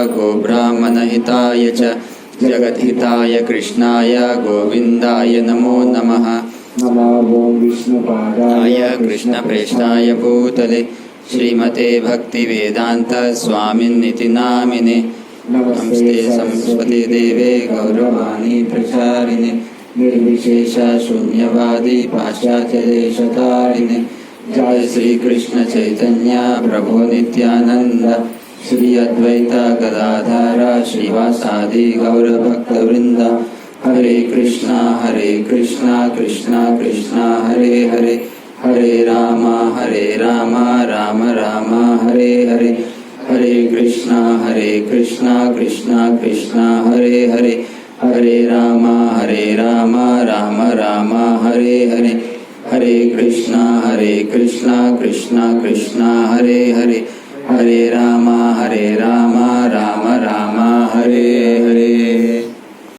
गोब्राह्मणहिताय च जगद्हिताय कृष्णाय गोविन्दाय नमो नमः। नमो विष्णुपादाय कृष्णप्रेष्ठाय भूतले श्रीमते भक्तिवेदान्त स्वामिन्निति नामिने। नमस्ते सरस्वती देवे गौरवाणी प्रचारिणे निर्विशेष शून्यवादी पाश्चात्यदेशतारिणे। जय श्री कृष्ण चैतन्य प्रभु नित्यानंद श्री अद्वैत गदाधर श्रीवासादि गौरभक्तवृंद। हरे कृष्णा कृष्णा कृष्णा हरे हरे, हरे राम राम राम हरे हरे। हरे कृष्णा कृष्णा कृष्णा हरे हरे, हरे राम राम राम हरे हरे। हरे कृष्णा कृष्णा कृष्णा हरे हरे, हरे राम